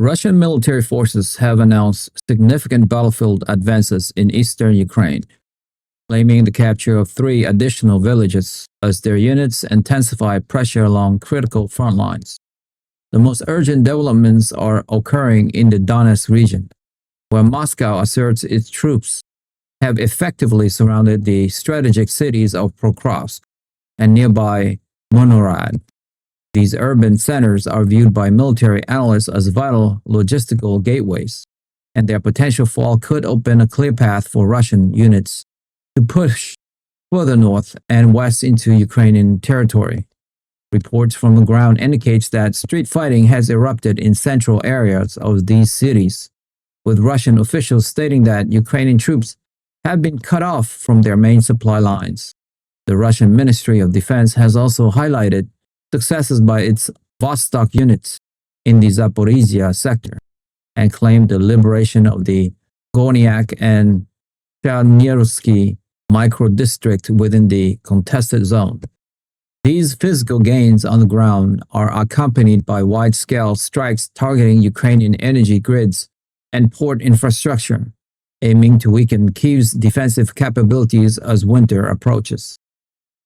Russian military forces have announced significant battlefield advances in eastern Ukraine, claiming the capture of 3 additional villages as their units intensify pressure along critical front lines. The most urgent developments are occurring in the Donetsk region, where Moscow asserts its troops have effectively surrounded the strategic cities of Pokrovsk and nearby Myrnohrad. These urban centers are viewed by military analysts as vital logistical gateways, and their potential fall could open a clear path for Russian units to push further north and west into Ukrainian territory. Reports from the ground indicates that street fighting has erupted in central areas of these cities, with Russian officials stating that Ukrainian troops have been cut off from their main supply lines. The Russian Ministry of Defense has also highlighted successes by its Vostok units in the Zaporizhia sector and claimed the liberation of the Gornyak and Chernihirsky micro-district within the contested zone. These physical gains on the ground are accompanied by wide-scale strikes targeting Ukrainian energy grids and port infrastructure, aiming to weaken Kyiv's defensive capabilities as winter approaches.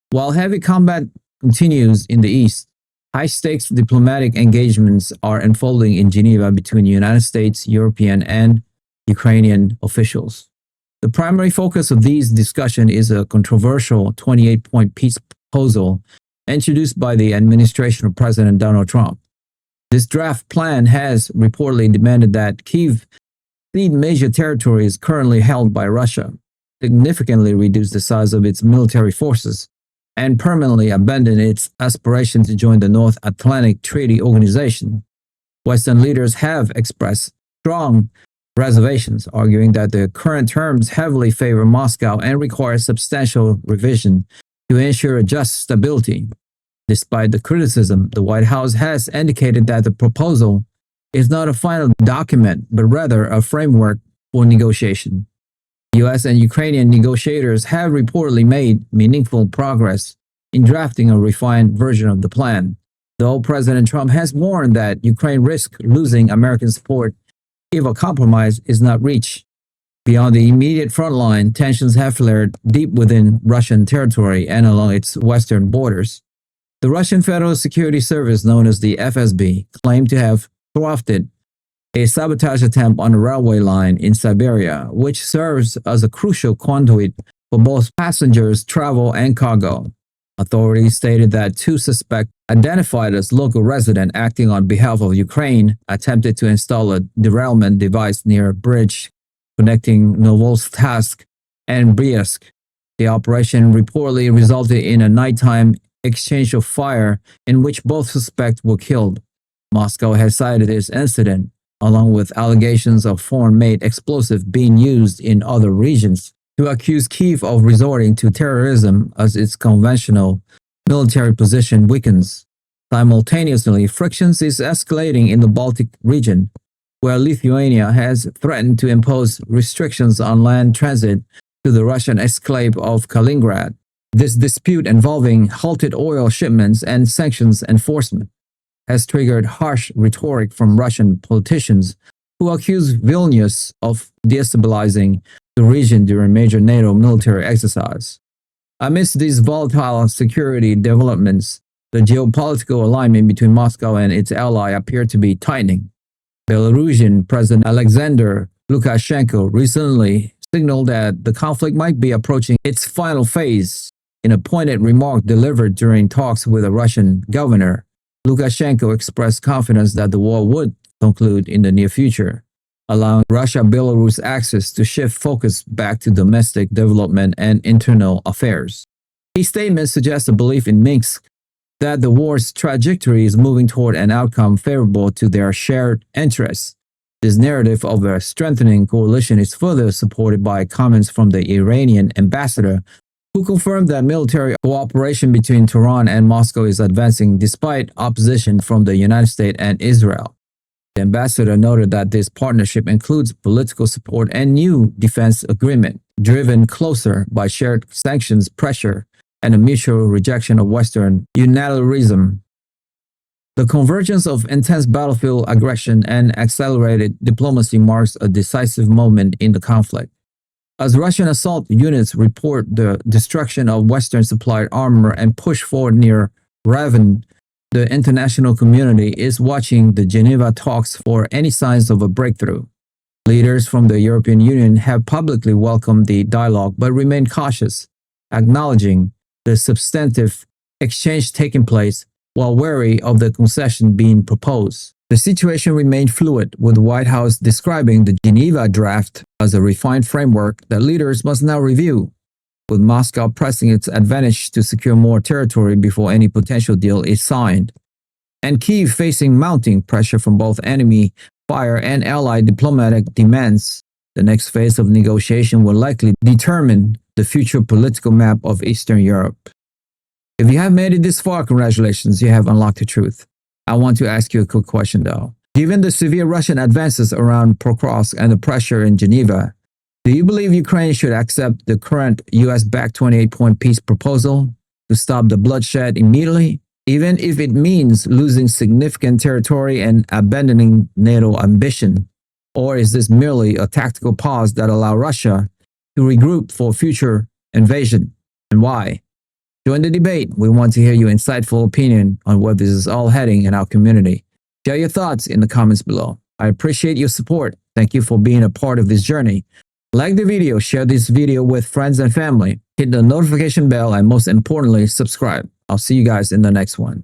While heavy combat continues in the east, high-stakes diplomatic engagements are unfolding in Geneva between United States, European, and Ukrainian officials. The primary focus of these discussions is a controversial 28-point peace proposal introduced by the administration of President Donald Trump. This draft plan has reportedly demanded that Kyiv cede major territories currently held by Russia, significantly reduce the size of its military forces, and permanently abandon its aspiration to join the North Atlantic Treaty Organization. Western leaders have expressed strong reservations, arguing that the current terms heavily favor Moscow and require substantial revision to ensure just stability. Despite the criticism, the White House has indicated that the proposal is not a final document, but rather a framework for negotiation. U.S. and Ukrainian negotiators have reportedly made meaningful progress in drafting a refined version of the plan, though President Trump has warned that Ukraine risks losing American support if a compromise is not reached. Beyond the immediate front line, tensions have flared deep within Russian territory and along its western borders. The Russian Federal Security Service, known as the FSB, claimed to have thwarted a sabotage attempt on a railway line in Siberia, which serves as a crucial conduit for both passengers' travel and cargo. Authorities stated that 2 suspects, identified as local residents acting on behalf of Ukraine, attempted to install a derailment device near a bridge connecting Novostatsk and Bryansk. The operation reportedly resulted in a nighttime exchange of fire in which both suspects were killed. Moscow has cited this incident, along with allegations of foreign-made explosives being used in other regions, to accuse Kyiv of resorting to terrorism as its conventional military position weakens. Simultaneously, frictions is escalating in the Baltic region, where Lithuania has threatened to impose restrictions on land transit to the Russian exclave of Kaliningrad. This dispute, involving halted oil shipments and sanctions enforcement, has triggered harsh rhetoric from Russian politicians who accuse Vilnius of destabilizing the region during major NATO military exercise. Amidst these volatile security developments, the geopolitical alignment between Moscow and its ally appeared to be tightening. Belarusian President Alexander Lukashenko recently signaled that the conflict might be approaching its final phase. In a pointed remark delivered during talks with a Russian governor, Lukashenko expressed confidence that the war would conclude in the near future, allowing Russia-Belarus access to shift focus back to domestic development and internal affairs. His statement suggests a belief in Minsk that the war's trajectory is moving toward an outcome favorable to their shared interests. This narrative of a strengthening coalition is further supported by comments from the Iranian ambassador, who confirmed that military cooperation between Tehran and Moscow is advancing despite opposition from the United States and Israel. The ambassador noted that this partnership includes political support and new defense agreement, driven closer by shared sanctions pressure and a mutual rejection of Western unilateralism. The convergence of intense battlefield aggression and accelerated diplomacy marks a decisive moment in the conflict. As Russian assault units report the destruction of Western-supplied armor and push forward near Raven, the international community is watching the Geneva talks for any signs of a breakthrough. Leaders from the European Union have publicly welcomed the dialogue but remain cautious, acknowledging the substantive exchange taking place while wary of the concession being proposed. The situation remained fluid, with the White House describing the Geneva draft as a refined framework that leaders must now review, with Moscow pressing its advantage to secure more territory before any potential deal is signed, and Kyiv facing mounting pressure from both enemy fire and allied diplomatic demands. The next phase of negotiation will likely determine the future political map of Eastern Europe. If you have made it this far, congratulations, you have unlocked the truth. I want to ask you a quick question though. Given the severe Russian advances around Pokrovsk and the pressure in Geneva, do you believe Ukraine should accept the current US-backed 28-point peace proposal to stop the bloodshed immediately, even if it means losing significant territory and abandoning NATO ambition? Or is this merely a tactical pause that allows Russia to regroup for future invasion, and why? Join the debate. We want to hear your insightful opinion on where this is all heading in our community. Share your thoughts in the comments below. I appreciate your support. Thank you for being a part of this journey. Like the video, share this video with friends and family, hit the notification bell, and most importantly, subscribe. I'll see you guys in the next one.